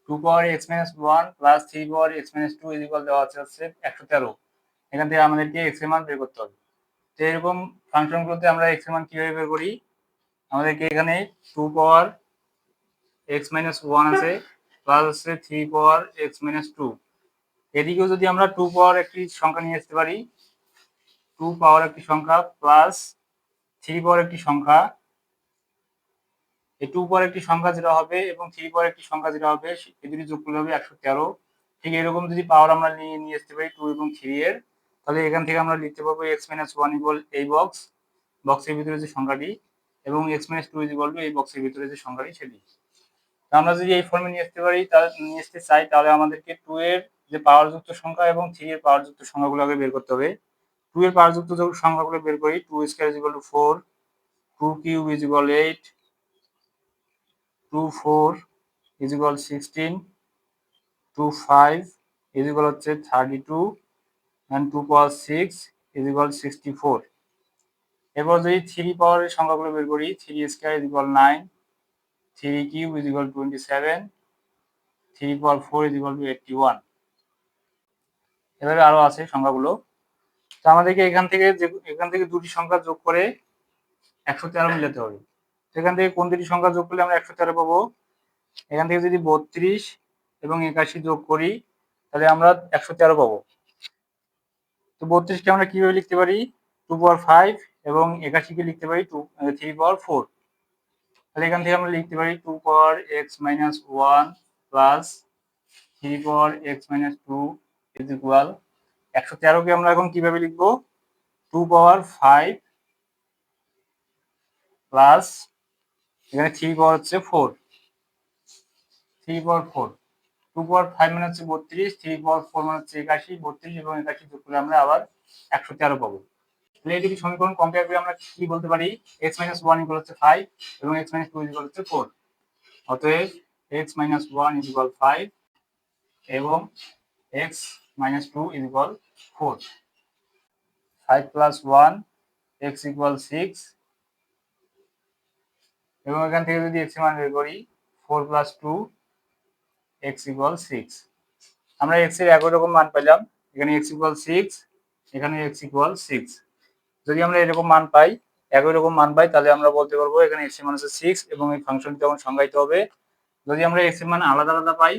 2 power x minus 1 plus 3 power x minus 2 is equal দেওয়া আছে 113। এখান থেকে আমাদেরকে x এর মান বের করতে হবে। তো এরকম ফাংশনগুলোতে আমরা x এর মান কিভাবে বের করি, আমাদেরকে এখানে 2 পাওয়ার x মাইনাস 1 আছে প্লাস আছে 3 পাওয়ার x মাইনাস 2। এদিকেও যদি আমরা 2 পাওয়ার একটি সংখ্যা নিয়ে আসতে পারি, 2 পাওয়ার একটি সংখ্যা প্লাস 3 পাওয়ার একটি সংখ্যা, এই 2 পাওয়ার একটি সংখ্যা যেটা হবে এবং 3 পাওয়ার একটি সংখ্যা যেটা হবে এই দুটি যোগ করলে হবে 113। ঠিক এরকম যদি পাওয়ার আমরা নিয়ে আসতে পারি 2 এবং 3 এর, তাহলে এখান থেকে আমরা লিখতে পারবো x মাইনাস 1 ইকুয়াল এই বক্সের ভিতরে যে সংখ্যাটি, এবং x মাইনাস 2 ইকুয়াল টু এই বক্সের ভিতরে যে সংখ্যাটি সেটি। আমরা যদি এই ফর্মে নিয়ে আসতে পারি, নিয়ে আসতে চাই, তাহলে আমাদেরকে 2 এর যে পাওয়ার যুক্ত সংখ্যা এবং 3 এর পাওয়ার যুক্ত সংখ্যাগুলো আগে বের করতে হবে। 2 এর পাওয়ার যুক্ত সংখ্যাগুলো বের করি, 2 square is equal to 4, 2 cube is equal 8, 2 4 is equal 16, 2 5 is equal হচ্ছে 32 and 2 পাওয়ার 6 ইজ ইকুয়াল 64। এরপর যদি 3 পাওয়ারের সংখ্যাগুলো বের করি, 3 square is equal 9, 3 cube is equal 27, 3 power 4 is equal to 81। এভাবে আরো আছে সংখ্যাগুলো। তো আমাদেরকে এখান থেকে দুটি সংখ্যা যোগ করে 113 মিলাতে হবে। সেখান থেকে কোন দুটি সংখ্যা যোগ করলে আমরা 113 পাবো, এখান থেকে যদি 32 এবং 81 যোগ করি তাহলে আমরা 113 পাবো। তো 32 কে আমরা কিভাবে লিখতে পারি, 2 পাওয়ার 5 এবং 81 কে লিখতে পারি 3 পাওয়ার 4। তাহলে এখান থেকে আমরা লিখতে পারি 2 পাওয়ার x minus 1 plus 3 power x minus 2 is equal 113 কে আমরা এখন কিভাবে লিখবো, 2 পাওয়ার 5 প্লাস এখানে 3 পাওয়ার হচ্ছে 4, 3 পাওয়ার 4, 2 পাওয়ার 5 মানে হচ্ছে 32, 3 পাওয়ার 4 মানে হচ্ছে 81, 32 এবং 81 যোগ করে আমরা আবার 113 পাবো। তাহলে এই দুটি সমীকরণ কম্পেয়ার করে আমরা কি বলতে পারি, x মাইনাস 1 ইকুয়াল হচ্ছে 5 এবং x মাইনাস 2 ইকুয়াল হচ্ছে 4। অতএব x মাইনাস 1 ইকুয়াল 5 এবং x minus 2 equal 4। 5 plus 1 x equal 6 এবং এখান থেকে যদি x এর মান বের করি 4 প্লাস 2 x ইকুয়াল 6। আমরা x এর একই রকম মান পেলাম, এখানে x ইকুয়াল 6, এখানে x ইকুয়াল 6। যদি আমরা এরকম মান পাই, একই রকম মান পাই, তাহলে আমরা বলতে পারবো এখানে x এর মান হচ্ছে 6 এবং এই ফাংশনটি তখন সংজ্ঞায়িত হবে। যদি আমরা x এর মান আলাদা আলাদা পাই,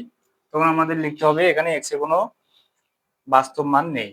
তখন আমাদের লিখতে হবে এখানে x এর কোনো বাস্তব মান নেই।